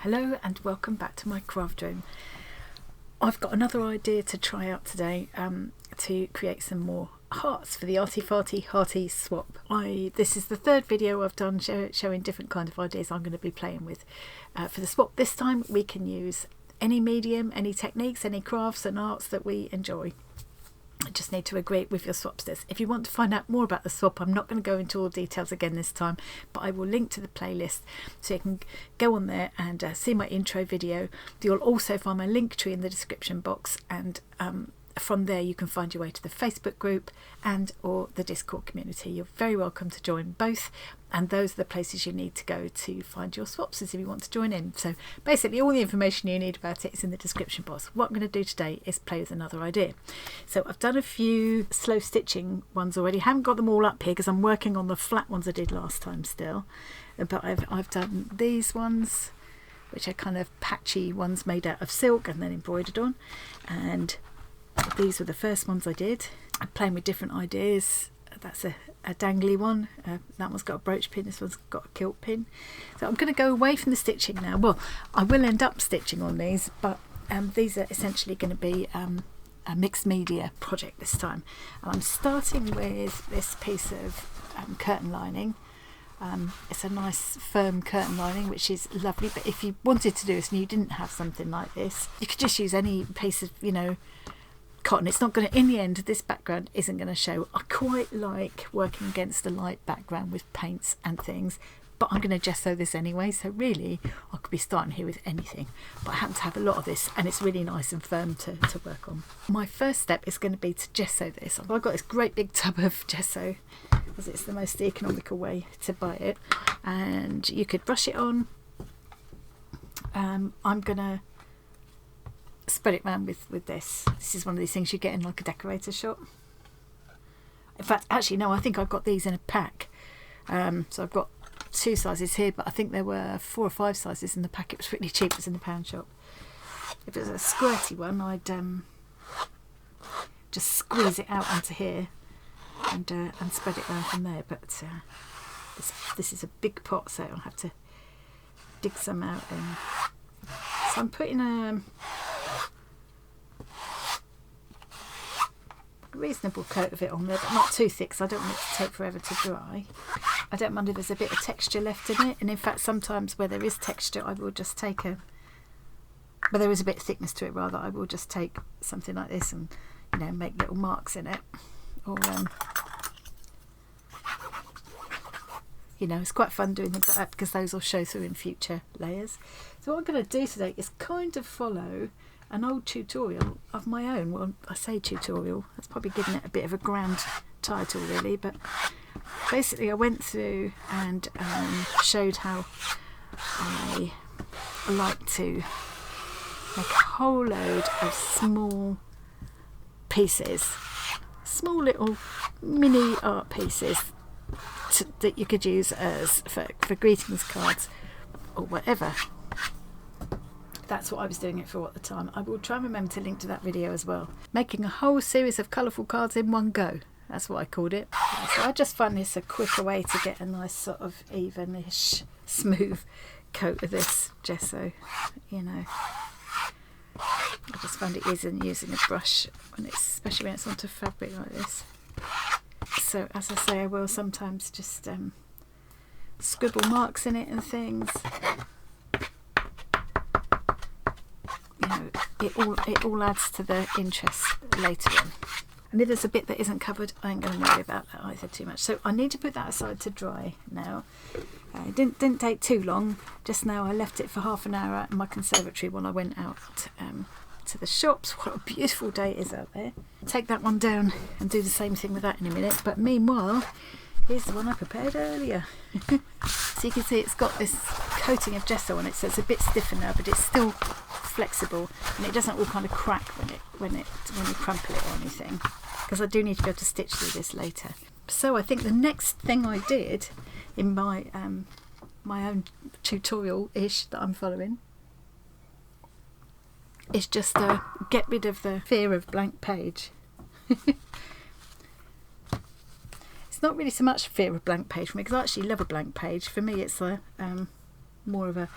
Hello and welcome back to my craft room. I've got another idea to try out today to create some more hearts for the Arty Farty Hearties Swap. This is the third video I've done showing different kind of ideas I'm going to be playing with for the swap. This time we can use any medium, any techniques, any crafts and arts that we enjoy. I just need to agree with your swapsters. If you want to find out more about the swap, I'm not going to go into all details again this time, but I will link to the playlist so you can go on there and see my intro video. You'll also find my link tree in the description box, and from there you can find your way to the Facebook group and or the Discord community. You're very welcome to join both, and those are the places you need to go to find your swapsters if you want to join in. So basically all the information you need about it is in the description box. What I'm going to do today is play with another idea. So I've done a few slow stitching ones already. I haven't got them all up here because I'm working on the flat ones I did last time still, but I've done these ones, which are kind of patchy ones made out of silk and then embroidered on, and these were the first ones I did. I'm playing with different ideas. That's a dangly one. That one's got a brooch pin, this one's got a kilt pin. So I'm going to go away from the stitching now. Well, I will end up stitching on these, but these are essentially going to be a mixed media project this time. And I'm starting with this piece of curtain lining. It's a nice firm curtain lining, which is lovely, but if you wanted to do this and you didn't have something like this, you could just use any piece of, cotton. It's not going to, in the end, this background isn't going to show. I quite like working against a light background with paints and things, but I'm going to gesso this anyway, so really I could be starting here with anything, but I happen to have a lot of this and it's really nice and firm to work on. My first step is going to be to gesso this. I've got this great big tub of gesso because it's the most economical way to buy it, and you could brush it on. I'm going to spread it around with this. This is one of these things you get in like a decorator shop. In fact, actually no, I think I've got these in a pack. So I've got 2 sizes here, but I think there were 4 or 5 sizes in the pack. It was really cheap. It was in the pound shop. If it was a squirty one, I'd just squeeze it out onto here and spread it around from there. But this is a big pot, so I'll have to dig some out. So I'm putting a reasonable coat of it on there, but not too thick, so I don't want it to take forever to dry. I don't mind if there's a bit of texture left in it, and in fact sometimes where there is texture I will just take where there is a bit of thickness to it rather, I will just take something like this and make little marks in it, or it's quite fun doing things like that because those will show through in future layers. So what I'm going to do today is kind of follow an old tutorial of my own. Well, I say tutorial, that's probably giving it a bit of a grand title really, but basically I went through and showed how I like to make a whole load of small pieces, small little mini art pieces that you could use as for greetings cards or whatever. That's what I was doing it for at the time. I will try and remember to link to that video as well. Making a whole series of colourful cards in one go. That's what I called it. So I just find this a quicker way to get a nice sort of even-ish, smooth coat of this gesso, I just find it easier than using a brush, especially when it's onto fabric like this. So as I say, I will sometimes just scribble marks in it and things. It all adds to the interest later on. And if there's a bit that isn't covered, I ain't going to worry about that either too much. So I need to put that aside to dry now. It didn't take too long. Just now I left it for half an hour out in my conservatory when I went out to the shops. What a beautiful day it is out there. Take that one down and do the same thing with that in a minute. But meanwhile, here's the one I prepared earlier. So you can see it's got this coating of gesso on it, so it's a bit stiffer now, but it's still flexible and it doesn't all kind of crack when you crumple it or anything, because I do need to be able to stitch through this later. So I think the next thing I did in my my own tutorial-ish that I'm following is just get rid of the fear of blank page. It's not really so much fear of blank page for me, because I actually love a blank page. For me it's more of a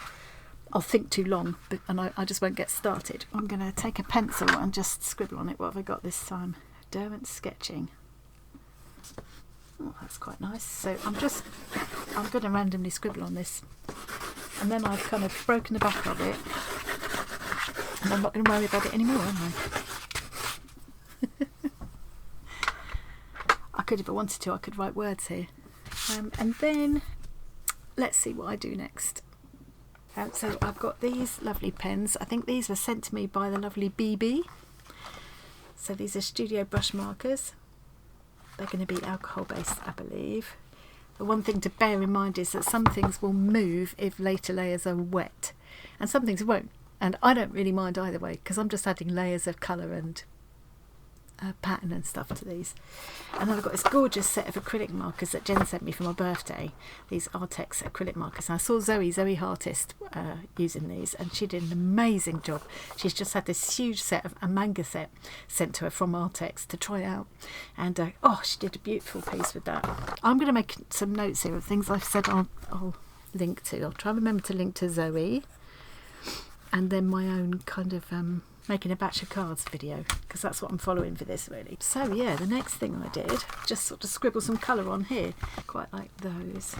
I'll think too long, and I just won't get started. I'm going to take a pencil and just scribble on it. What have I got this time? Derwent Sketching. Oh, that's quite nice. So I'm going to randomly scribble on this, and then I've kind of broken the back of it, and I'm not going to worry about it anymore, am I? I could, if I wanted to, I could write words here. And then let's see what I do next. So I've got these lovely pens. I think these were sent to me by the lovely BB. So these are Studio brush markers. They're going to be alcohol based, I believe. The one thing to bear in mind is that some things will move if later layers are wet, and some things won't. And I don't really mind either way, because I'm just adding layers of colour and pattern and stuff to these. And then I've got this gorgeous set of acrylic markers that Jen sent me for my birthday, these Artex acrylic markers. And I saw Zoe Heartist using these, and she did an amazing job. She's just had this huge set of a manga set sent to her from Artex to try out, and oh, she did a beautiful piece with that. I'm going to make some notes here of things I've said I'll link to. I'll try and remember to link to Zoe, and then my own kind of making a batch of cards video, because that's what I'm following for this really. So yeah, the next thing I did, just sort of scribble some colour on here. Quite like those.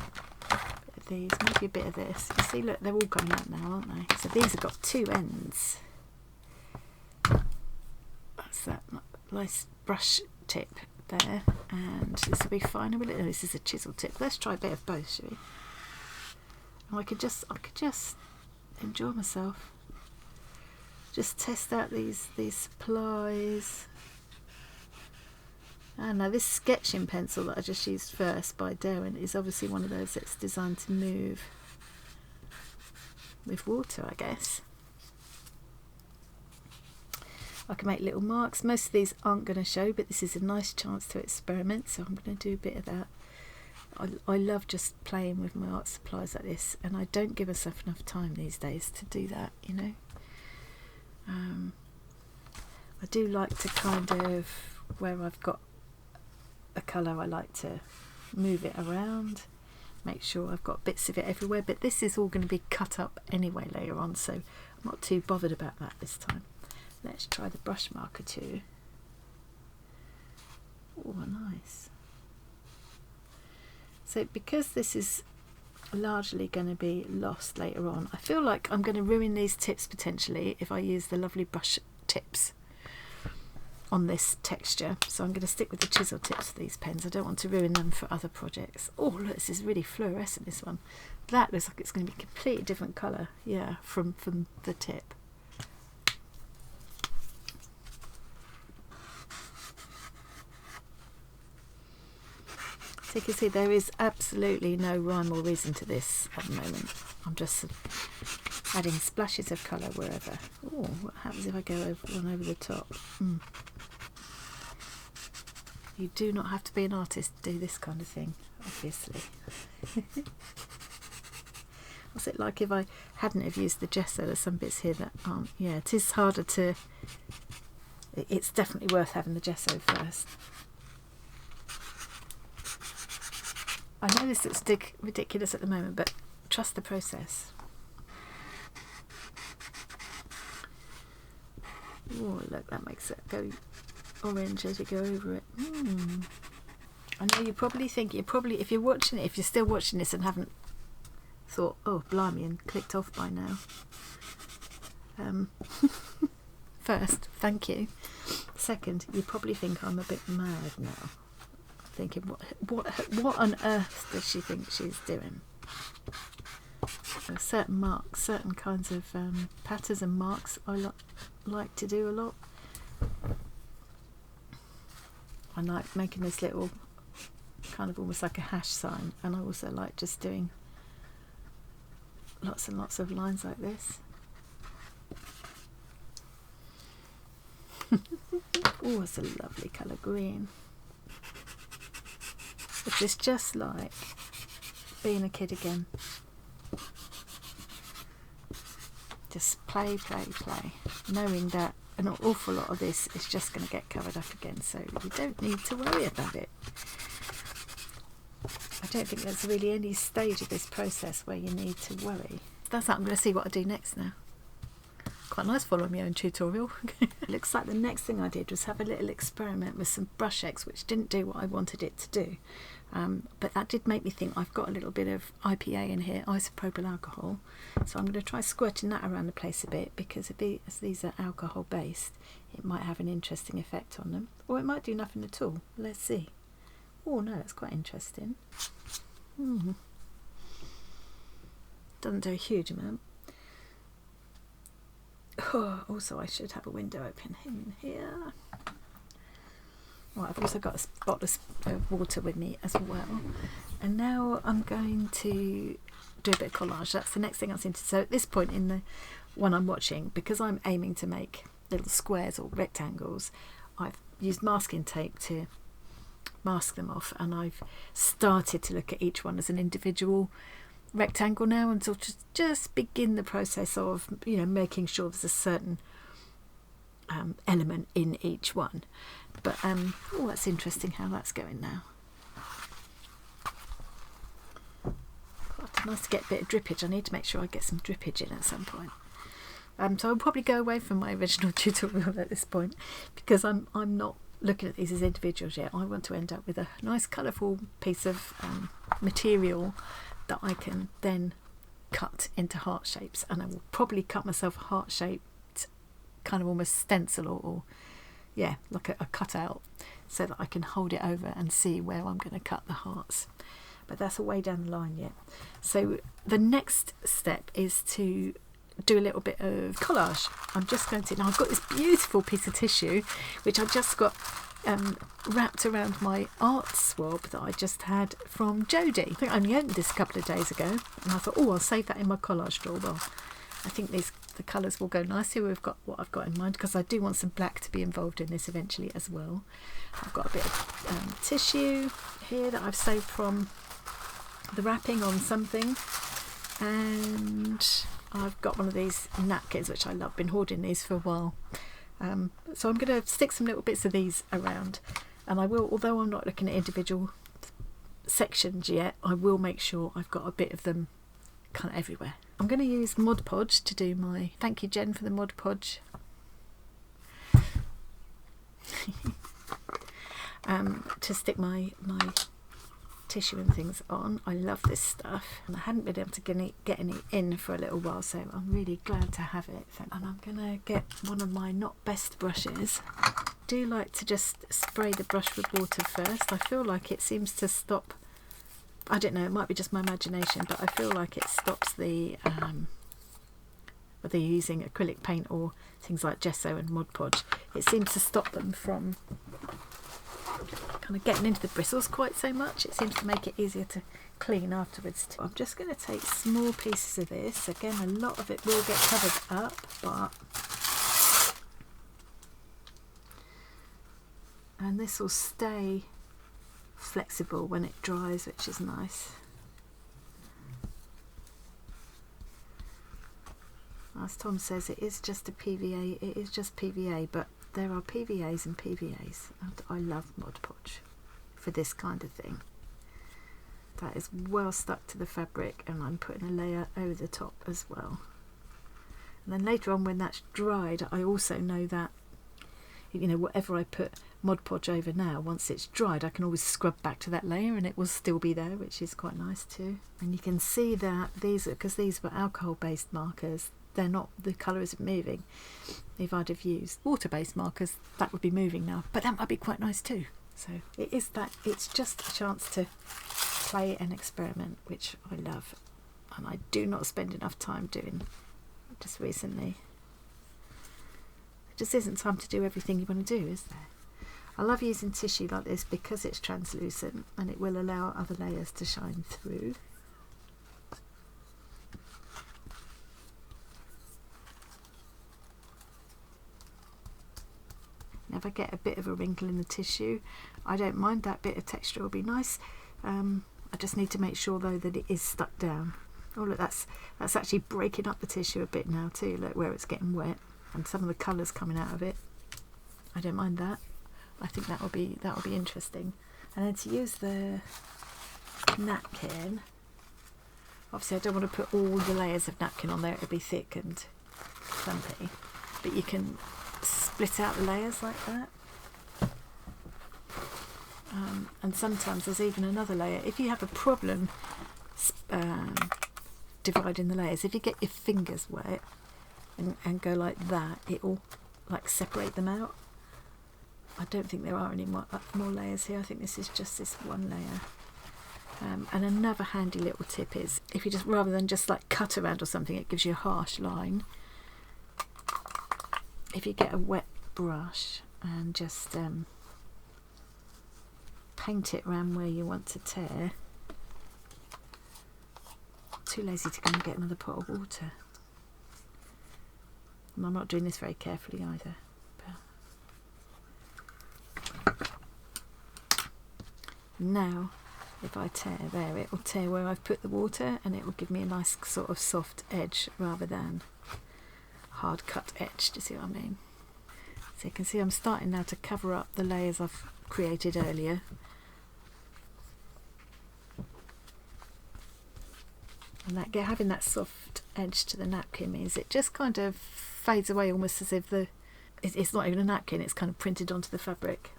A bit of these, maybe a bit of this. You see, look, they're all coming out now, aren't they? So these have got two ends. That's that nice brush tip there, and this will be fine. Will it? No, this is a chisel tip. Let's try a bit of both, shall we? And I could just enjoy myself. Just test out these supplies. And now this sketching pencil that I just used first by Derwent is obviously one of those that's designed to move with water, I guess. I can make little marks. Most of these aren't going to show, but this is a nice chance to experiment, so I'm going to do a bit of that. I love just playing with my art supplies like this, and I don't give myself enough time these days to do that, you know. I do like to kind of, where I've got a colour, I like to move it around, make sure I've got bits of it everywhere, but this is all going to be cut up anyway later on, so I'm not too bothered about that this time. Let's try the brush marker too. Oh, nice. So because this is largely going to be lost later on, I feel like I'm going to ruin these tips potentially if I use the lovely brush tips on this texture, so I'm going to stick with the chisel tips for these pens. I don't want to ruin them for other projects. Oh look, this is really fluorescent, this one. That looks like it's going to be a completely different colour, yeah, from the tip. So you can see there is absolutely no rhyme or reason to this at the moment. I'm just adding splashes of colour wherever. Oh, what happens if I go one over the top? You do not have to be an artist to do this kind of thing, obviously. What's it like if I hadn't have used the gesso? There's some bits here that aren't. Yeah, it is harder to... It's definitely worth having the gesso first. I know this looks ridiculous at the moment, but trust the process. Oh, look, that makes it go orange as you go over it. I know you probably think, if you're watching it, if you're still watching this and haven't thought, oh, blimey, and clicked off by now. First, thank you. Second, you probably think I'm a bit mad now. Thinking, what on earth does she think she's doing? Certain marks, certain kinds of patterns and marks I like to do a lot. I like making this little kind of almost like a hash sign, and I also like just doing lots and lots of lines like this. Oh, it's a lovely colour green. Which is just like being a kid again. Just play, play, play. Knowing that an awful lot of this is just going to get covered up again, so you don't need to worry about it. I don't think there's really any stage of this process where you need to worry. that's that. I'm going to see what I do next now. Quite nice following my own tutorial. Looks like the next thing I did was have a little experiment with some brush eggs, which didn't do what I wanted it to do. But that did make me think I've got a little bit of IPA in here, isopropyl alcohol. So I'm going to try squirting that around the place a bit, because as these are alcohol based, it might have an interesting effect on them. Or it might do nothing at all. Let's see. Oh no, it's quite interesting. Doesn't do a huge amount. Oh, also I should have a window open in here. Right, I've also got a bottle of water with me as well. And now I'm going to do a bit of collage. That's the next thing I was into. So at this point in the one I'm watching, because I'm aiming to make little squares or rectangles, I've used masking tape to mask them off, and I've started to look at each one as an individual rectangle now, and sort of just begin the process of, you know, making sure there's a certain element in each one. But oh, that's interesting how that's going now. Quite nice to get a bit of drippage. I need to make sure I get some drippage in at some point. So I'll probably go away from my original tutorial at this point, because I'm not looking at these as individuals yet. I want to end up with a nice colourful piece of material that I can then cut into heart shapes, and I will probably cut myself a heart shaped kind of almost stencil or yeah, like a cutout, so that I can hold it over and see where I'm going to cut the hearts. But that's a way down the line yet. So the next step is to do a little bit of collage. I'm just going to, now I've got this beautiful piece of tissue which I just got wrapped around my art swab that I just had from Jodie. I think I only opened this a couple of days ago, and I thought, oh, I'll save that in my collage drawer. Well, I think the colours will go nicely. We've got what I've got in mind, because I do want some black to be involved in this eventually as well. I've got a bit of tissue here that I've saved from the wrapping on something, and I've got one of these napkins which I love. Been hoarding these for a while. So I'm going to stick some little bits of these around, and I will, although I'm not looking at individual sections yet, I will make sure I've got a bit of them kind of everywhere. I'm going to use Mod Podge to do my, thank you Jen for the Mod Podge, to stick my tissue and things on. I love this stuff, and I hadn't been able to get any in for a little while, so I'm really glad to have it. And I'm gonna get one of my not best brushes. I do like to just spray the brush with water first. I feel like it seems to stop, I don't know, it might be just my imagination, but I feel like it stops the whether you're using acrylic paint or things like gesso and Mod Podge, it seems to stop them from kind of getting into the bristles quite so much. It seems to make it easier to clean afterwards too. I'm just going to take small pieces of this. Again, a lot of it will get covered up, but and this will stay flexible when it dries, which is nice. As Tom says, it is just a PVA, it is just PVA, but there are PVAs and PVAs, and I love Mod Podge for this kind of thing. That is well stuck to the fabric, and I'm putting a layer over the top as well. And then later on, when that's dried, I also know that, you know, whatever I put Mod Podge over now, once it's dried, I can always scrub back to that layer and it will still be there, which is quite nice too. And you can see that these, because these were alcohol based markers, they're not, the colour isn't moving. If I'd have used water-based markers, that would be moving now, but that might be quite nice too. So it is that, it's just a chance to play and experiment, which I love, and I do not spend enough time doing just recently. It just isn't time to do everything you want to do, is there? I love using tissue like this because it's translucent and it will allow other layers to shine through. If I get a bit of a wrinkle in the tissue, I don't mind, that bit of texture will be nice. I just need to make sure though that it is stuck down. Oh look, that's actually breaking up the tissue a bit now too, look where it's getting wet and some of the colours coming out of it. I don't mind that. I think that will be interesting. And then to use the napkin, Obviously I don't want to put all the layers of napkin on there, it'll be thick and clumpy, but you can split out the layers like that. And sometimes there's even another layer. If you have a problem dividing the layers, if you get your fingers wet and go like that, it will like separate them out. I don't think there are any more layers here. I think this is just this one layer. And another handy little tip is, if you just, rather than just like cut around or something, it gives you a harsh line. If you get a wet brush and just paint it around where you want to tear. Too lazy to go and get another pot of water. And I'm not doing this very carefully either. But now, if I tear there, it will tear where I've put the water, and it will give me a nice sort of soft edge rather than hard cut edge. Do you see what I mean? So you can see I'm starting now to cover up the layers I've created earlier. And that having that soft edge to the napkin means it just kind of fades away, almost as if it's not even a napkin, it's kind of printed onto the fabric.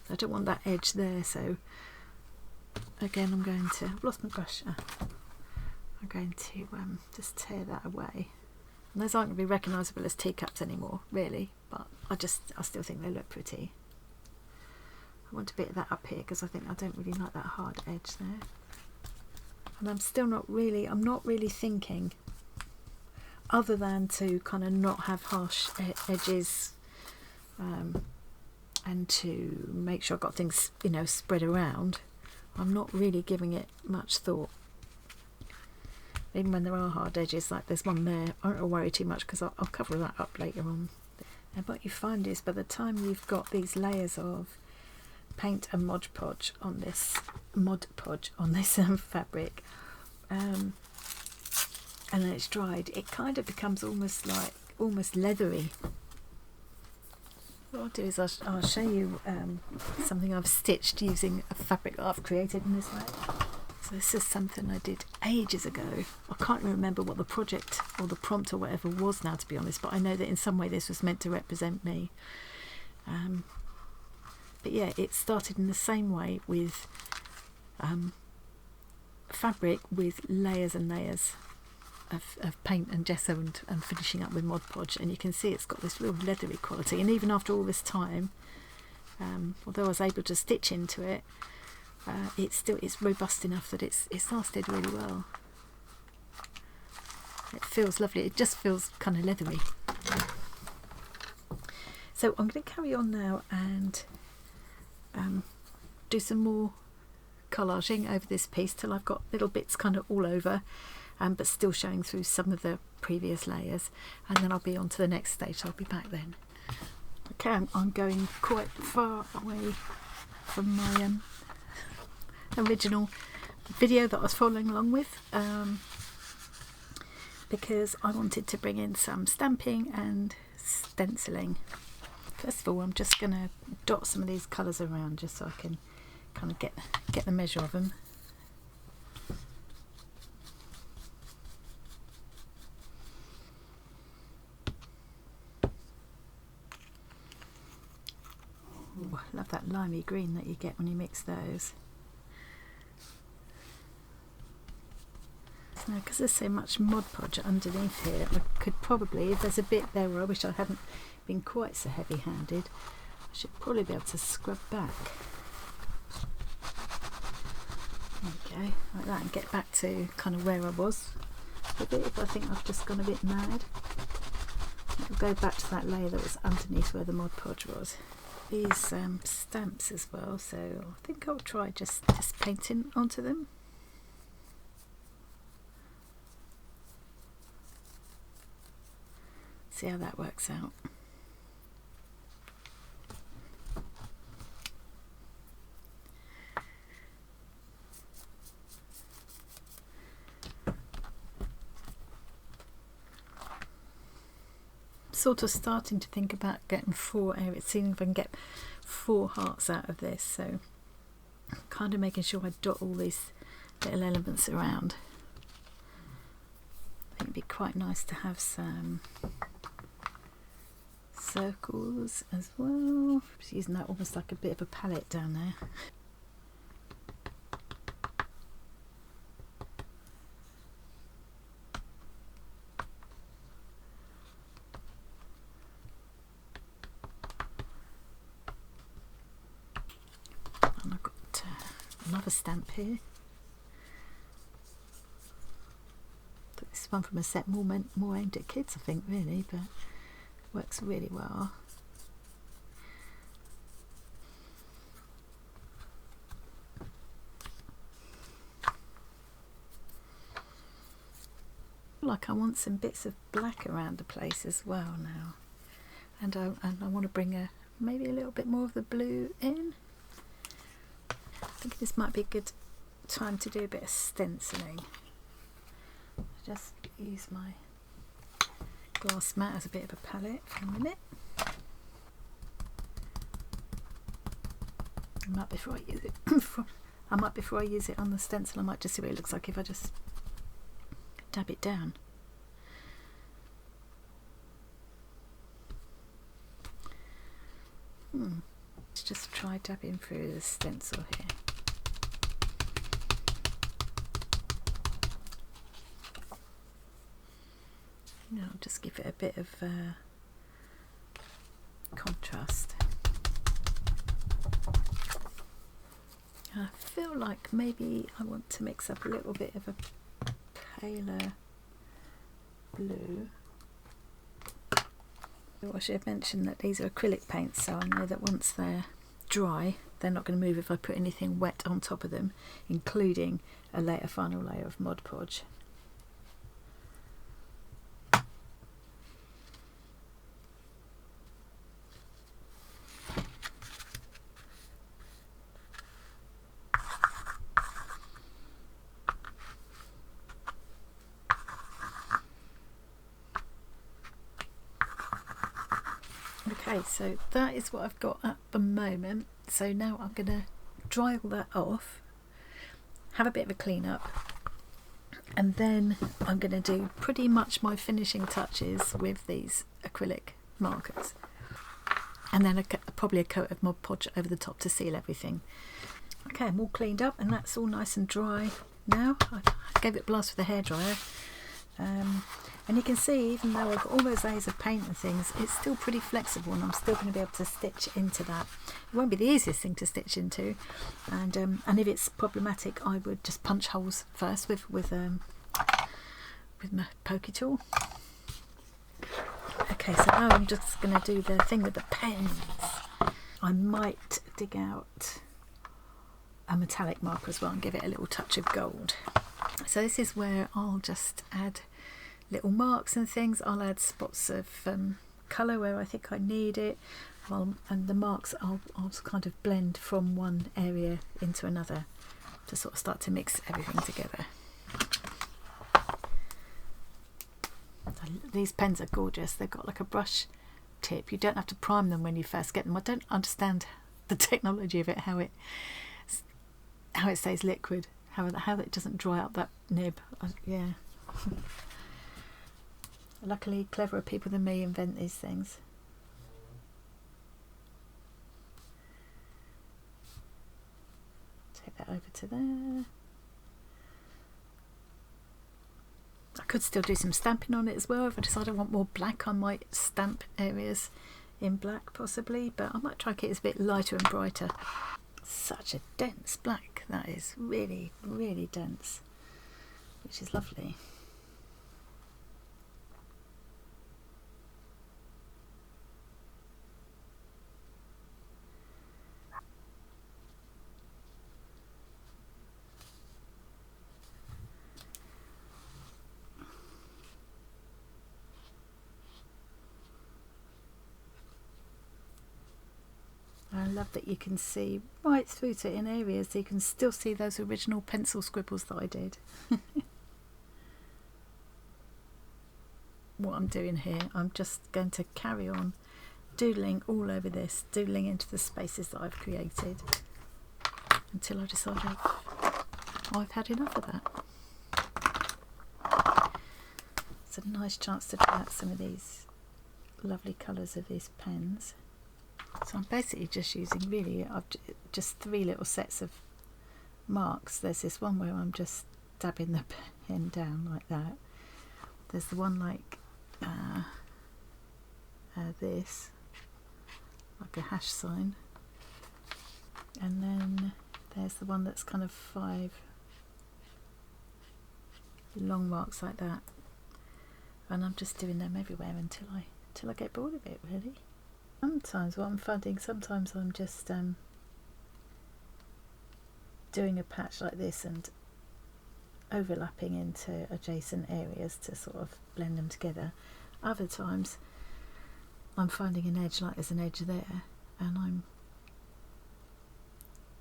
I don't want that edge there, so again I'm going to, I've lost my brush, I'm going to just tear that away. And those aren't going to be recognisable as teacups anymore, really, but I still think they look pretty. I want a bit of that up here because I don't really like that hard edge there. And I'm not really thinking, other than to kind of not have harsh edges, and to make sure I've got things, you know, spread around. I'm not really giving it much thought. Even when there are hard edges, like there's one there, I don't worry too much because I'll cover that up later on. And what you find is, by the time you've got these layers of paint and Mod Podge on this fabric, and then it's dried, it kind of becomes almost leathery. What I'll do is I'll show you something I've stitched using a fabric that I've created in this way. So this is something I did ages ago. I can't remember what the project or the prompt or whatever was now, to be honest, but I know that in some way this was meant to represent me. But yeah, it started in the same way with fabric with layers and layers of paint and gesso and finishing up with Mod Podge, and you can see it's got this real leathery quality. And even after all this time, although I was able to stitch into it, it's robust enough that it's lasted really well. It feels lovely. It just feels kind of leathery. So I'm going to carry on now and do some more collaging over this piece till I've got little bits kind of all over, but still showing through some of the previous layers, and then I'll be on to the next stage. I'll be back then. Okay, I'm going quite far away from my original video that I was following along with, because I wanted to bring in some stamping and stenciling. First of all, I'm just going to dot some of these colours around just so I can kind of get the measure of them. Ooh, I love that limey green that you get when you mix those. Now, because there's so much Mod Podge underneath here, I could probably, if there's a bit there where I wish I hadn't been quite so heavy-handed, I should probably be able to scrub back. Okay, like that, and get back to kind of where I was a bit if I think I've just gone a bit mad. I'll go back to that layer that was underneath where the Mod Podge was. These stamps as well, so I think I'll try just painting onto them. See how that works out. Sort of starting to think about getting 4 areas, seeing if I can get 4 hearts out of this, so kind of making sure I dot all these little elements around. I think it'd be quite nice to have some circles as well. Just using that almost like a bit of a palette down there. And I've got another stamp here. This one from a set more aimed at kids, I think, really, but works really well. Like I want some bits of black around the place as well now, and I want to bring maybe a little bit more of the blue in. I think this might be a good time to do a bit of stenciling. Just use my glass mat as a bit of a palette for a minute. Before I use it on the stencil, I might just see what it looks like if I just dab it down. Let's just try dabbing through the stencil here. I'll just give it a bit of contrast. I feel like maybe I want to mix up a little bit of a paler blue. I should have mentioned that these are acrylic paints, so I know that once they're dry they're not going to move if I put anything wet on top of them, including a final layer of Mod Podge. Okay, so that is what I've got at the moment. So now I'm going to dry all that off, have a bit of a clean up, and then I'm going to do pretty much my finishing touches with these acrylic markers, and then probably a coat of Mod Podge over the top to seal everything. Okay, I'm all cleaned up and that's all nice and dry now. I gave it a blast with a hairdryer. And you can see, even though I've got all those layers of paint and things, it's still pretty flexible, and I'm still going to be able to stitch into that. It won't be the easiest thing to stitch into, and if it's problematic, I would just punch holes first with my pokey tool. Okay, so now I'm just going to do the thing with the pens. I might dig out a metallic marker as well and give it a little touch of gold. So this is where I'll just add little marks and things. I'll add spots of colour where I think I need it, and the marks I'll kind of blend from one area into another to sort of start to mix everything together. These pens are gorgeous. They've got like a brush tip. You don't have to prime them when you first get them. I don't understand the technology of it, how it stays liquid, how it doesn't dry up that nib. Yeah. Luckily, cleverer people than me invent these things. Take that over to there. I could still do some stamping on it as well. If I decide I want more black, I might stamp areas in black possibly, but I might try to get it a bit lighter and brighter. Such a dense black, that is really, really dense, which is lovely. I love that you can see right through to it in areas, so you can still see those original pencil scribbles that I did. What I'm doing here, I'm just going to carry on doodling all over this, doodling into the spaces that I've created until I decide I've had enough of that. It's a nice chance to try out some of these lovely colours of these pens. So I'm basically just using just 3 little sets of marks. There's this one where I'm just dabbing the pen down like that. There's the one like this, like a hash sign, and then there's the one that's kind of 5 long marks like that, and I'm just doing them everywhere until I get bored of it, really. Sometimes what I'm finding, sometimes I'm just doing a patch like this and overlapping into adjacent areas to sort of blend them together. Other times I'm finding an edge, like there's an edge there, and I'm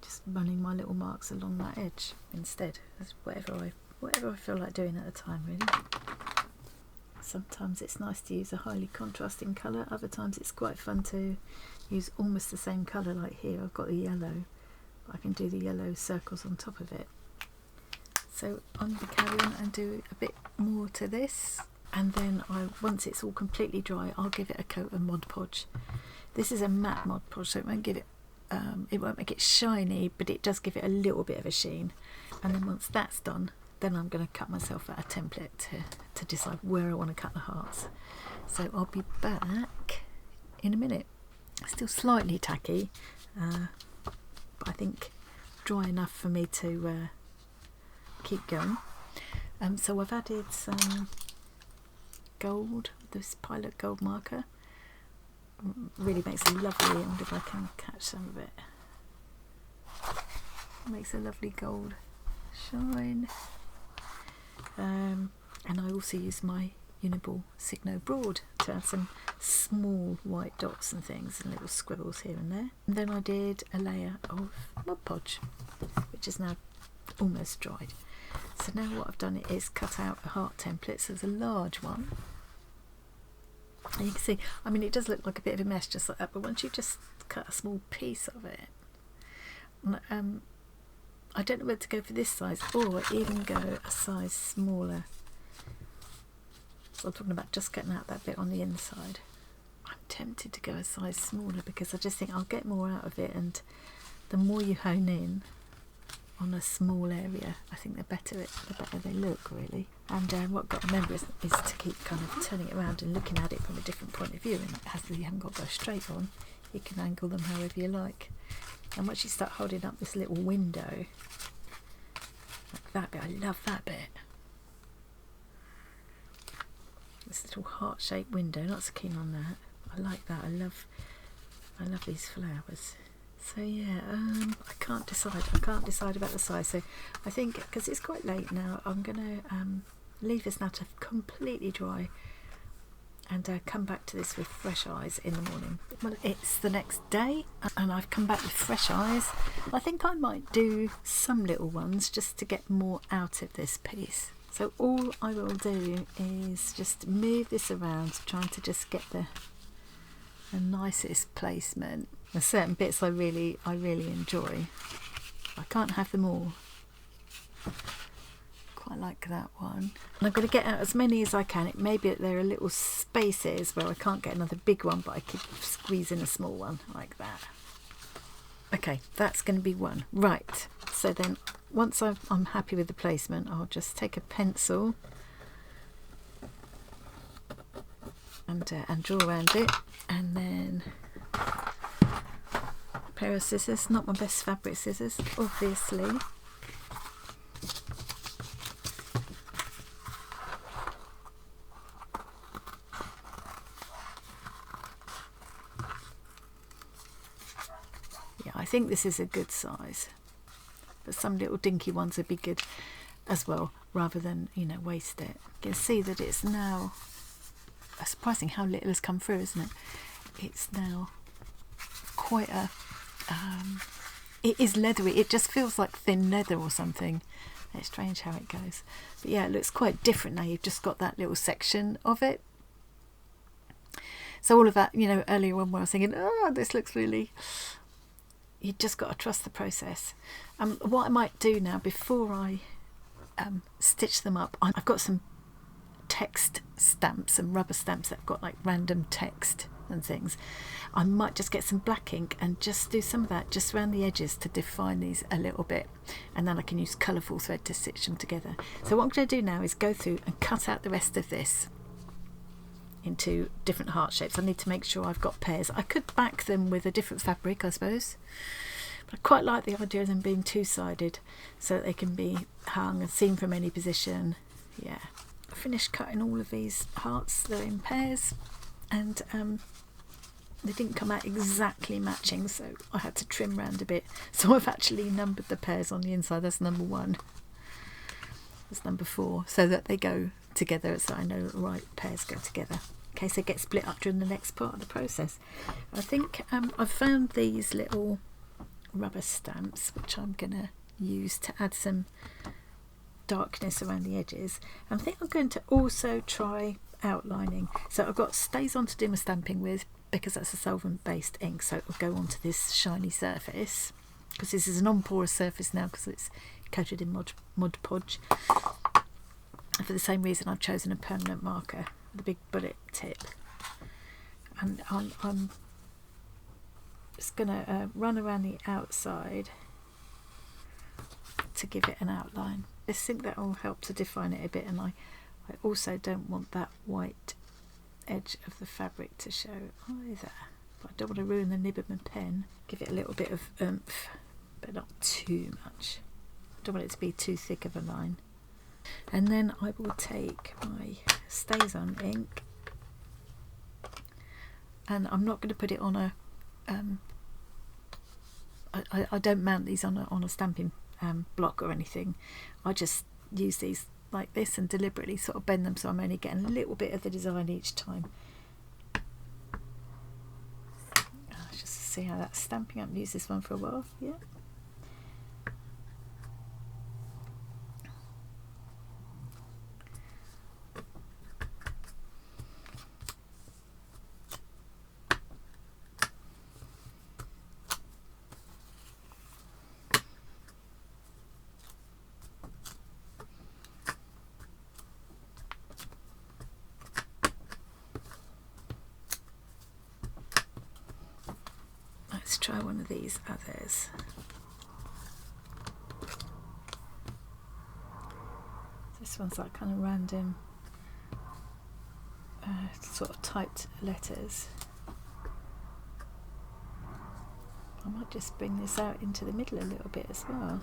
just running my little marks along that edge instead. That's whatever I feel like doing at the time, really. Sometimes it's nice to use a highly contrasting colour, other times it's quite fun to use almost the same colour. Like here I've got the yellow, I can do the yellow circles on top of it. So I'm going to carry on and do a bit more to this, and then once it's all completely dry, I'll give it a coat of Mod Podge. This is a matte Mod Podge, so it won't make it shiny, but it does give it a little bit of a sheen. And then once that's done, then I'm going to cut myself out a template to decide where I want to cut the hearts. So I'll be back in a minute. Still slightly tacky, but I think dry enough for me to keep going. So I've added some gold, this Pilot gold marker. Really makes a lovely, I wonder if I can catch some of it. Makes a lovely gold shine. And I also use my Uniball Signo Broad to add some small white dots and things and little scribbles here and there. And then I did a layer of Mod Podge, which is now almost dried. So now what I've done is cut out a heart template. So there's a large one, and you can see, I mean, it does look like a bit of a mess just like that, but once you just cut a small piece of it, I don't know whether to go for this size or even go a size smaller. So I'm talking about just cutting out that bit on the inside. I'm tempted to go a size smaller because I just think I'll get more out of it, and the more you hone in on a small area, I think the better they look, really. And what I've got to remember is to keep kind of turning it around and looking at it from a different point of view, and as you haven't got to go straight on, you can angle them however you like. And once you start holding up this little window, like that bit, I love that bit. This little heart-shaped window, not so keen on that. I like that. I love these flowers. So yeah, I can't decide about the size. So I think, because it's quite late now, I'm going to leave this now to completely dry and come back to this with fresh eyes in the morning. Well, it's the next day and I've come back with fresh eyes. I think I might do some little ones just to get more out of this piece. So all I will do is just move this around, trying to just get the nicest placement. There's certain bits I really enjoy. I can't have them all. Quite like that one. And I'm going to get out as many as I can. It may be that there are little spaces where I can't get another big one, but I could squeeze in a small one like that. Okay, that's going to be one. Right, so then once I'm happy with the placement, I'll just take a pencil and draw around it, and then a pair of scissors, not my best fabric scissors, obviously. I think this is a good size, but some little dinky ones would be good as well, rather than, you know, waste it. You can see that it's now surprising how little has come through, isn't it? It's now quite a it is leathery. It just feels like thin leather or something. It's strange how it goes, but yeah, it looks quite different now. You've just got that little section of it. So all of that, you know, earlier on where I was thinking, oh, this looks really, you just got to trust the process. What I might do now, before I stitch them up, I've got some text stamps and rubber stamps that have got like random text and things. I might just get some black ink and just do some of that just around the edges to define these a little bit, and then I can use colourful thread to stitch them together. So what I'm going to do now is go through and cut out the rest of this into different heart shapes. I need to make sure I've got pairs. I could back them with a different fabric, I suppose, but I quite like the idea of them being two-sided so that they can be hung and seen from any position. Yeah, I finished cutting all of these hearts. They're in pairs, and they didn't come out exactly matching, so I had to trim around a bit. So I've actually numbered the pairs on the inside. That's number 1, that's number 4, so that they go together, so I know the right pairs go together in case they get split up during the next part of the process. I think I've found these little rubber stamps which I'm gonna use to add some darkness around the edges. I think I'm going to also try outlining. So I've got Stays On to do my stamping with, because that's a solvent based ink, so it will go onto this shiny surface, because this is a non-porous surface now because it's coated in Mod Podge. And for the same reason I've chosen a permanent marker with a big bullet tip, and I'm just going to run around the outside to give it an outline. I think that will help to define it a bit, and I also don't want that white edge of the fabric to show either, but I don't want to ruin the nib of my pen. Give it a little bit of oomph, but not too much. I don't want it to be too thick of a line. And then I will take my Stays On ink, and I'm not going to put it on a I don't mount these on a stamping block or anything. I just use these like this and deliberately sort of bend them so I'm only getting a little bit of the design each time. Just to see how that's stamping up. Use this one for a while. Yeah. Let's try one of these others. This one's like kind of random sort of typed letters. I might just bring this out into the middle a little bit as well.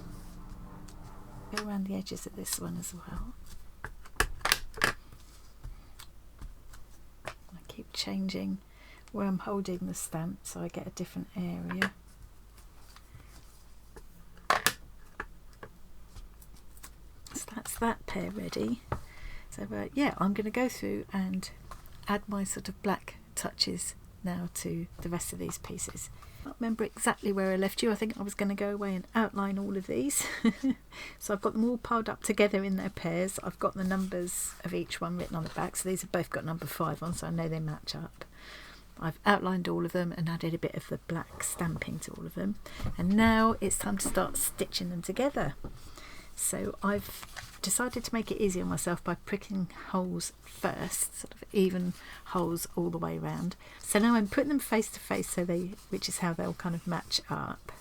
Go around the edges of this one as well. I keep changing where I'm holding the stamp so I get a different area. So that's that pair ready. So yeah, I'm going to go through and add my sort of black touches now to the rest of these pieces. I can't remember exactly where I left you. I think I was going to go away and outline all of these. So I've got them all piled up together in their pairs. I've got the numbers of each one written on the back, so these have both got number 5 on, so I know they match up. I've outlined all of them and added a bit of the black stamping to all of them, and now it's time to start stitching them together. So I've decided to make it easier on myself by pricking holes first, sort of even holes all the way around. So now I'm putting them face to face, which is how they'll kind of match up.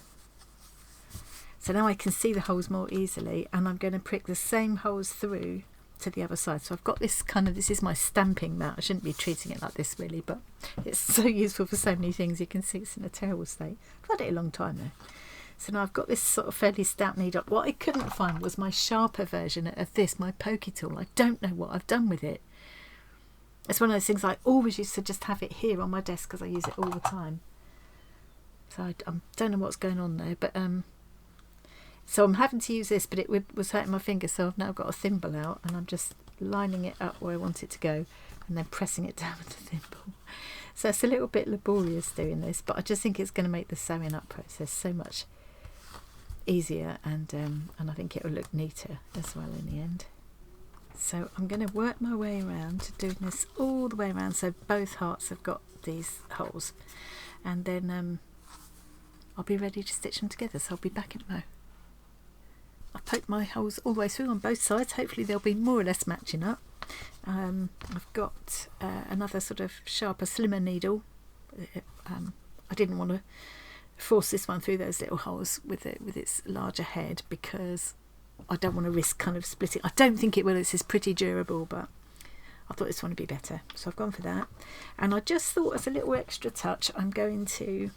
So now I can see the holes more easily, and I'm going to prick the same holes through to the other side. So I've got this this is my stamping mat. I shouldn't be treating it like this really, but it's so useful for so many things. You can see it's in a terrible state. I've had it a long time though. So now I've got this sort of fairly stout needle. What I couldn't find was my sharper version of this, my pokey tool. I don't know what I've done with it. It's one of those things I always used to just have it here on my desk because I use it all the time. So I don't know what's going on there, but so I'm having to use this, but it was hurting my finger, so I've now got a thimble out and I'm just lining it up where I want it to go and then pressing it down with the thimble. So it's a little bit laborious doing this, but I just think it's going to make the sewing up process so much easier, and I think it will look neater as well in the end. So I'm going to work my way around to doing this all the way around, so both hearts have got these holes, and then I'll be ready to stitch them together, so I'll be back in a mo. I've poked my holes all the way through on both sides. Hopefully they'll be more or less matching up. I've got another sort of sharper, slimmer needle. I didn't want to force this one through those little holes with its larger head, because I don't want to risk kind of splitting. I don't think it will. It's pretty durable, but I thought this one would be better, so I've gone for that. And I just thought, as a little extra touch, I'm going to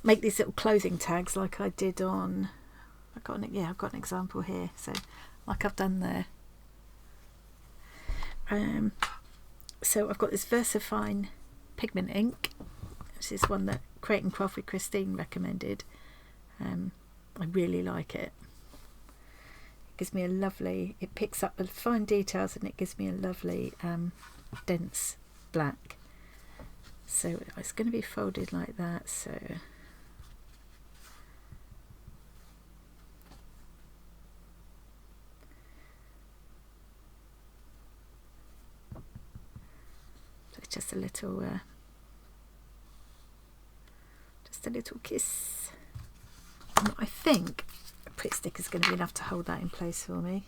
make these little clothing tags like I did on, I've got an example here, so like I've done there. So I've got this VersaFine pigment ink. This is one that Create and Craft with Christine recommended. I really like it. It gives me a lovely, it picks up the fine details, and it gives me a lovely dense black. So it's going to be folded like that. So it's just a little kiss. And I think a Pritt stick is going to be enough to hold that in place for me.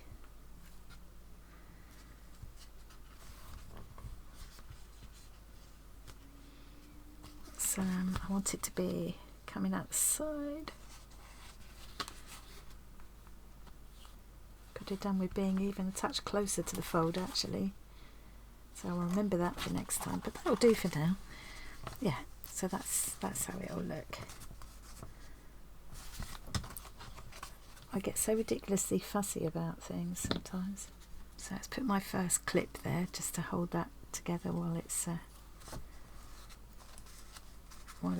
So I want it to be coming out the side. Could have done with being even a touch closer to the fold, actually. So I'll remember that for next time, but that'll do for now. Yeah, so that's how it'll look. I get so ridiculously fussy about things sometimes. So let's put my first clip there just to hold that together while it's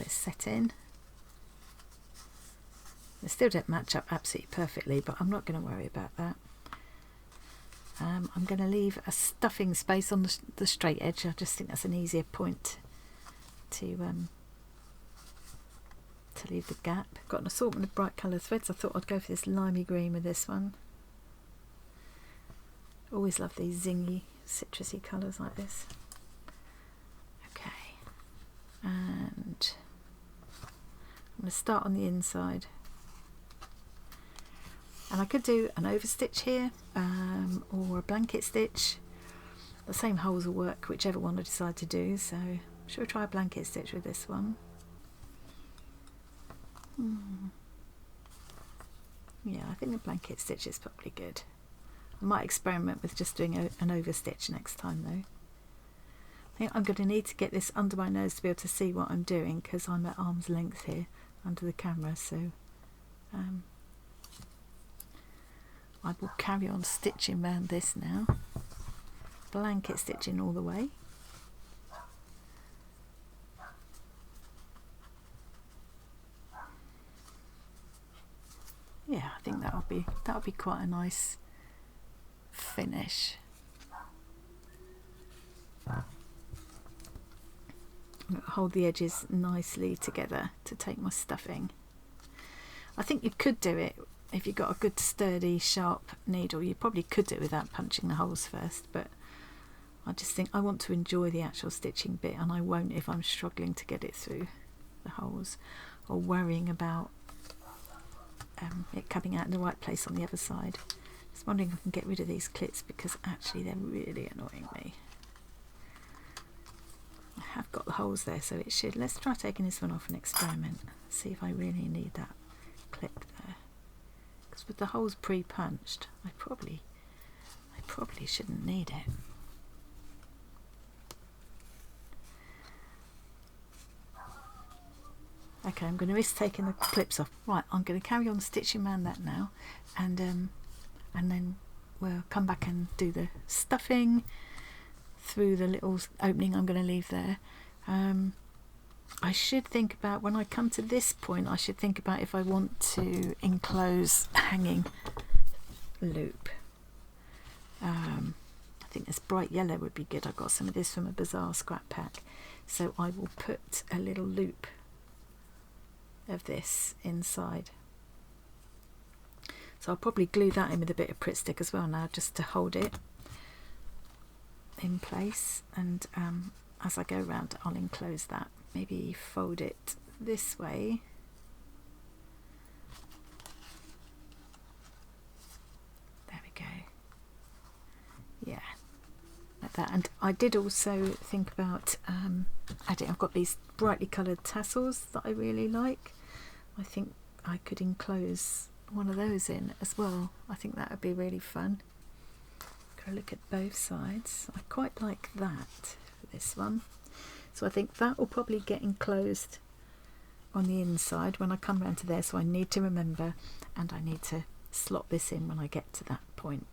set in. They still don't match up absolutely perfectly, but I'm not going to worry about that. I'm going to leave a stuffing space on the straight edge. I just think that's an easier point to leave the gap. Got an assortment of bright colour threads. I thought I'd go for this limey green with this one. Always love these zingy, citrusy colours like this. Okay, and I'm going to start on the inside. And I could do an overstitch here, or a blanket stitch. The same holes will work whichever one I decide to do, so should we try a blanket stitch with this one? Yeah, I think the blanket stitch is probably good. I might experiment with just doing an overstitch next time though. I think I'm going to need to get this under my nose to be able to see what I'm doing, because I'm at arm's length here under the camera, so I will carry on stitching around this now. Blanket stitching all the way. Yeah, I think that'll be quite a nice finish. Hold the edges nicely together to take my stuffing. I think you could do it if you've got a good sturdy sharp needle. You probably could do it without punching the holes first, but I just think I want to enjoy the actual stitching bit, and I won't if I'm struggling to get it through the holes or worrying about it coming out in the right place on the other side. Just wondering if I can get rid of these clips, because actually they're really annoying me. I have got the holes there, so it should. Let's try taking this one off and experiment. See if I really need that clip there. Because with the holes pre-punched, I probably shouldn't need it. Okay, I'm going to risk taking the clips off. Right, I'm going to carry on stitching around that now, and then we'll come back and do the stuffing through the little opening I'm going to leave there. I should think about, when I come to this point, I should think about if I want to enclose a hanging loop. I think this bright yellow would be good. I got some of this from a Bazaar scrap pack, so I will put a little loop of this inside. So I'll probably glue that in with a bit of Pritt stick as well now, just to hold it in place, and as I go around I'll enclose that. maybe fold it this way. There we go. Yeah, like that. And I did also think about adding, I've got these brightly coloured tassels that I really like. I think I could enclose one of those in as well. I think that would be really fun. Go look at both sides. I quite like that for this one. So I think that will probably get enclosed on the inside when I come round to there, so I need to remember, and I need to slot this in when I get to that point.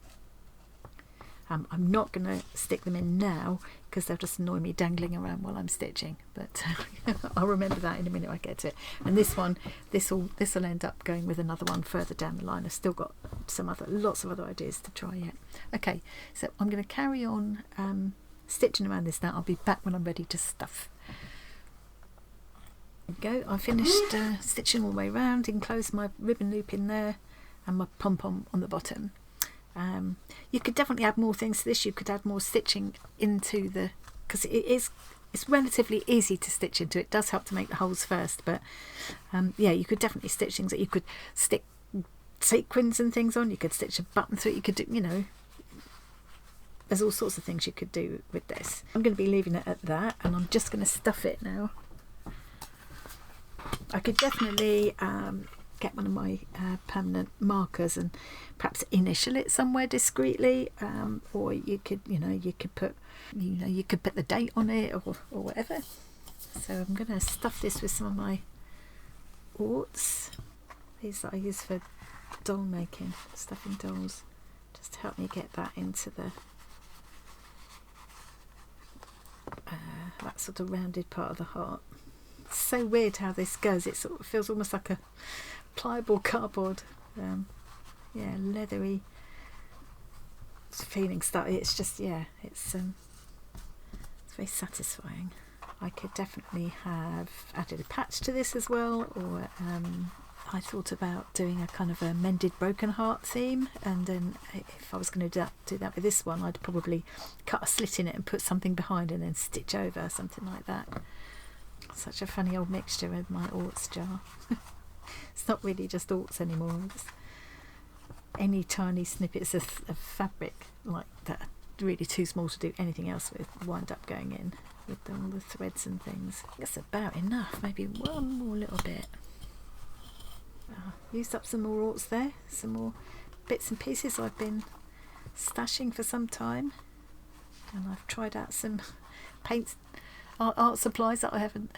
I'm not going to stick them in now because they'll just annoy me dangling around while I'm stitching, but I'll remember that in a minute I get to it. And this one, this will end up going with another one further down the line. I've still got lots of other ideas to try yet. Okay, so I'm going to carry on stitching around this now. I'll be back when I'm ready to stuff. There we go. I finished stitching all the way around, enclosed my ribbon loop in there and my pom-pom on the bottom. You could definitely add more things to this. You could add more stitching into the, because it's relatively easy to stitch into. It does help to make the holes first, but yeah, you could definitely stitch things that you could stick sequins and things on. You could stitch a button through it. You could do, you know, there's all sorts of things you could do with this. I'm going to be leaving it at that, and I'm just going to stuff it now. I could definitely get one of my permanent markers and perhaps initial it somewhere discreetly, or you could put the date on it or whatever. So I'm going to stuff this with some of my orts, these that I use for doll making, stuffing dolls, just to help me get that into the that sort of rounded part of the heart. It's so weird how this goes. It sort of feels almost like a pliable cardboard, yeah, leathery feeling stuff. It's just, yeah, it's very satisfying. I could definitely have added a patch to this as well, or I thought about doing a kind of a mended broken heart theme, and then if I was going to do that with this one, I'd probably cut a slit in it and put something behind and then stitch over, something like that. Such a funny old mixture with my orts jar. It's not really just orts anymore. It's any tiny snippets of fabric like that are really too small to do anything else with wind up going in with all the threads and things. That's about enough. Maybe one more little bit. Used up some more orts there. Some more bits and pieces I've been stashing for some time, and I've tried out some paints, art supplies that I haven't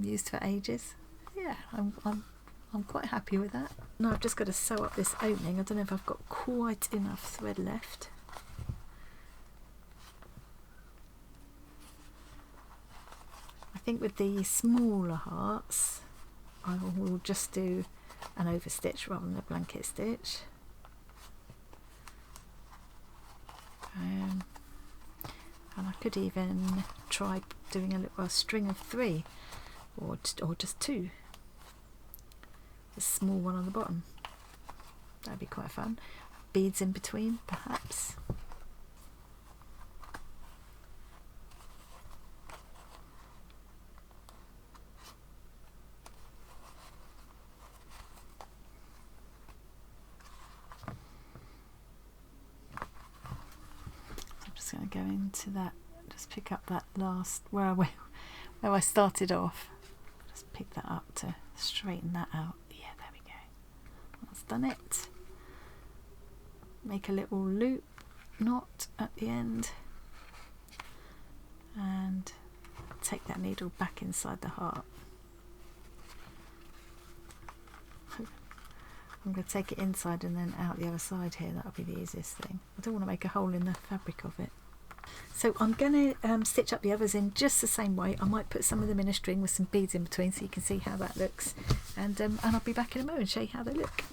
used for ages. Yeah, I'm quite happy with that. Now I've just got to sew up this opening. I don't know if I've got quite enough thread left. I think with the smaller hearts I will just do an overstitch rather than a blanket stitch. And I could even try doing a string of 3 or just 2. A small one on the bottom. That'd be quite fun. Beads in between, perhaps. I'm just going to go into that. Just pick up that last where I started off. Just pick that up to straighten that out. Yeah, there we go. That's done it. Make a little loop knot at the end and take that needle back inside the heart. I'm going to take it inside and then out the other side here. That'll be the easiest thing. I don't want to make a hole in the fabric of it. So I'm going to stitch up the others in just the same way. I might put some of them in a string with some beads in between so you can see how that looks, and I'll be back in a moment and show you how they look.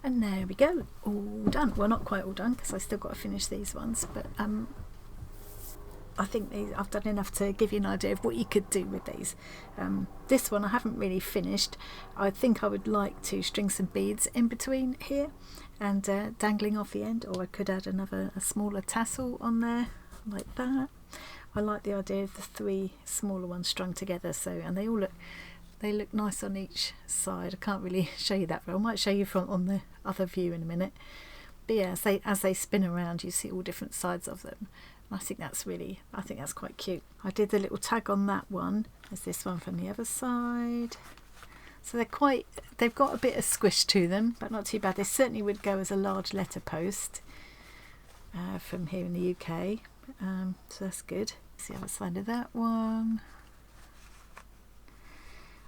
And there we go, all done. Well, not quite all done because I still got to finish these ones, but I think I've done enough to give you an idea of what you could do with these. This one I haven't really finished. I think I would like to string some beads in between here and dangling off the end, or I could add a smaller tassel on there. like that. I like the idea of the 3 smaller ones strung together, so, and they look nice on each side. I can't really show you that, but I might show you from on the other view in a minute. But yeah, as they spin around, you see all different sides of them. I think that's quite cute. I did the little tag on that one. There's this one from the other side. So they've got a bit of squish to them, but not too bad. They certainly would go as a large letter post from here in the UK. So that's good. See the other side of that one.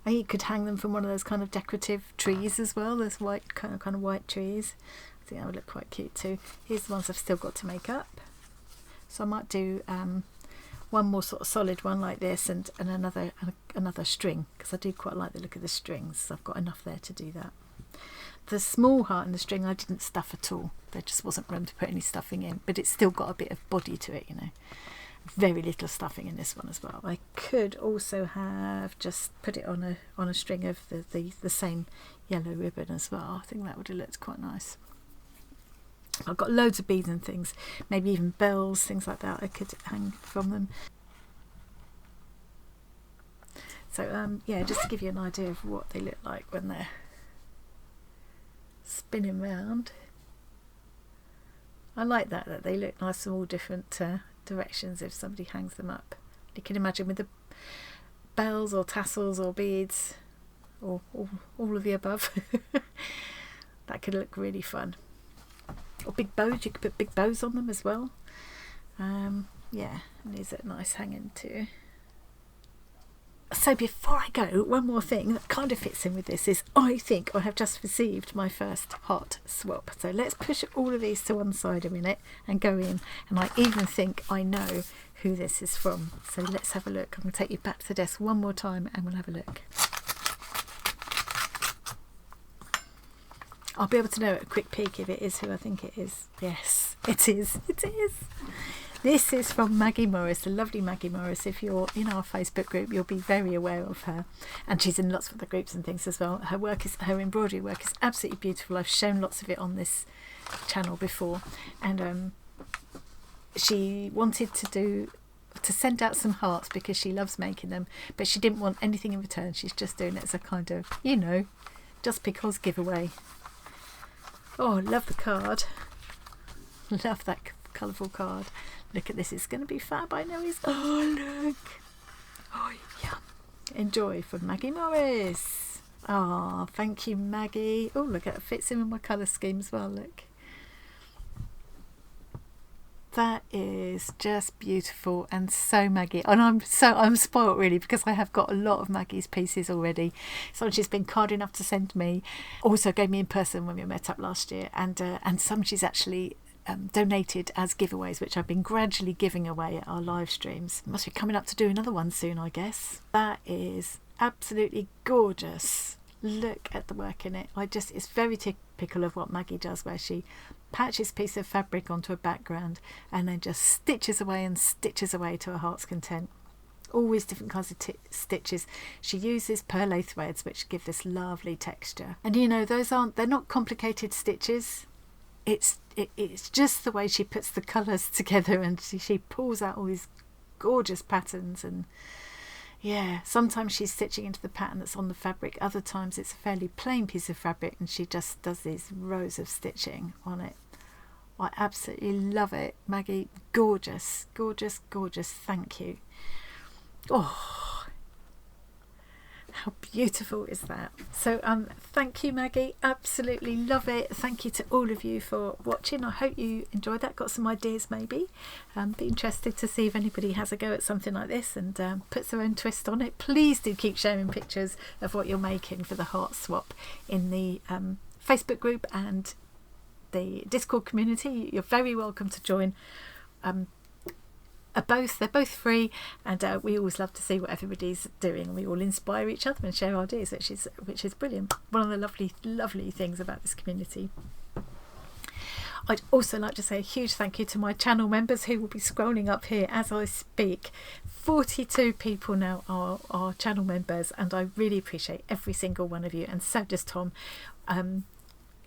And you could hang them from one of those kind of decorative trees as well. There's white kind of white trees. I think that would look quite cute too. Here's the ones I've still got to make up. So I might do one more sort of solid one like this, and another string, because I do quite like the look of the strings. So I've got enough there to do that. The small heart in the string I didn't stuff at all. There just wasn't room to put any stuffing in, but it's still got a bit of body to it, you know. Very little stuffing in this one as well. I could also have just put it on a string of the same yellow ribbon as well. I think that would have looked quite nice. I've got loads of beads and things, maybe even bells, things like that I could hang from them. So yeah, just to give you an idea of what they look like when they're spinning round. I like that they look nice from all different directions if somebody hangs them up. You can imagine with the bells or tassels or beads or all of the above. That could look really fun. Or big bows, you could put big bows on them as well. Yeah, and these are nice hanging too. So before I go, one more thing that kind of fits in with this is I think I have just received my first heart swap. So let's push all of these to one side a minute and go in. And I even think I know who this is from. So let's have a look. I'm going to take you back to the desk one more time and we'll have a look. I'll be able to know at a quick peek if it is who I think it is. Yes, it is. It is. This is from Maggie Morris, the lovely Maggie Morris. If you're in our Facebook group, you'll be very aware of her. And she's in lots of the groups and things as well. Her embroidery work is absolutely beautiful. I've shown lots of it on this channel before. And she wanted to send out some hearts because she loves making them. But she didn't want anything in return. She's just doing it as a kind of, you know, just because giveaway. Oh, love the card. Love that colourful card. Look at this. It's going to be fab. I know. Oh, look. Oh, yeah. Enjoy from Maggie Morris. Oh, thank you, Maggie. Oh, look, it fits in with my colour scheme as well. Look. That is just beautiful and so Maggie. And I'm spoilt really because I have got a lot of Maggie's pieces already. Some she's been kind enough to send me. Also gave me in person when we met up last year, and some she's actually donated as giveaways, which I've been gradually giving away at our live streams. Must be coming up to do another one soon, I guess. That is absolutely gorgeous. Look at the work in it. It's very typical of what Maggie does, where she patches a piece of fabric onto a background and then just stitches away and stitches away to her heart's content. Always different kinds of stitches. She uses perlé threads which give this lovely texture, and you know, they're not complicated stitches. It's just the way she puts the colours together, and she pulls out all these gorgeous patterns. And yeah, sometimes she's stitching into the pattern that's on the fabric, other times it's a fairly plain piece of fabric and she just does these rows of stitching on it. I absolutely love it, Maggie. Gorgeous, gorgeous, gorgeous. Thank you. Oh, how beautiful is that? So thank you, Maggie. Absolutely love it. Thank you to all of you for watching. I hope you enjoyed that, got some ideas maybe. Be interested to see if anybody has a go at something like this and puts their own twist on it. Please do keep sharing pictures of what you're making for the heart swap in the Facebook group and the Discord community. You're very welcome to join. They're both free, and we always love to see what everybody's doing. We all inspire each other and share ideas, which is brilliant. One of the lovely things about this community. I'd also like to say a huge thank you to my channel members who will be scrolling up here as I speak. 42 people now are our channel members, and I really appreciate every single one of you, and so does Tom.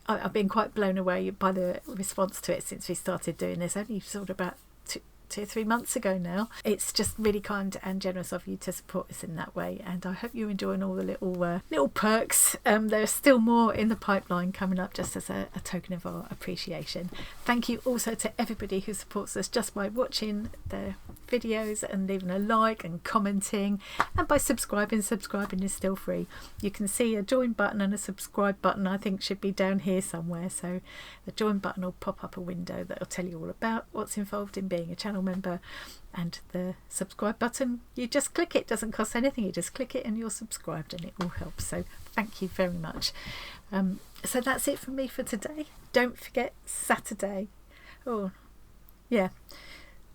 I've been quite blown away by the response to it since we started doing this, only sort of about 2 or 3 months ago now. It's just really kind and generous of you to support us in that way, and I hope you're enjoying all the little perks. There's still more in the pipeline coming up, just as a token of our appreciation. Thank you also to everybody who supports us just by watching the videos and leaving a like and commenting, and by subscribing. Subscribing is still free. You can see a join button and a subscribe button, I think should be down here somewhere. So the join button will pop up a window that will tell you all about what's involved in being a channel member, and the subscribe button, you just click it. Doesn't cost anything, you just click it and you're subscribed, and it all helps. So thank you very much. So that's it from me for today. Don't forget Saturday. Oh yeah,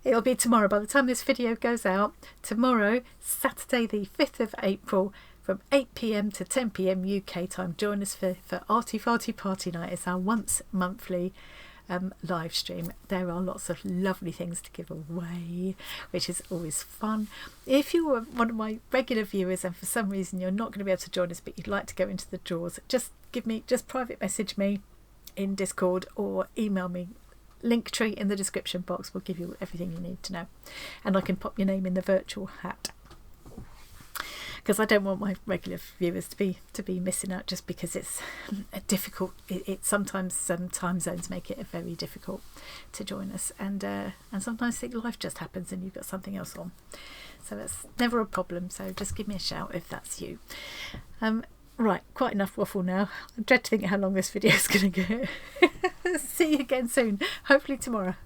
it'll be tomorrow by the time this video goes out. Tomorrow, Saturday the 5th of April, from 8 p.m. to 10 p.m. UK time. Join us for Arty Farty Party Night. It's our once monthly live stream. There are lots of lovely things to give away, which is always fun. If you were one of my regular viewers and for some reason you're not going to be able to join us, but you'd like to go into the draws, just private message me in Discord or email me. Linktree in the description box will give you everything you need to know, and I can pop your name in the virtual hat, because I don't want my regular viewers to be missing out just because it's difficult. It sometimes some time zones make it very difficult to join us, and sometimes life just happens and you've got something else on, so that's never a problem. So just give me a shout if that's you. Right, quite enough waffle now. I dread to think how long this video is going to go. See you again soon, hopefully tomorrow.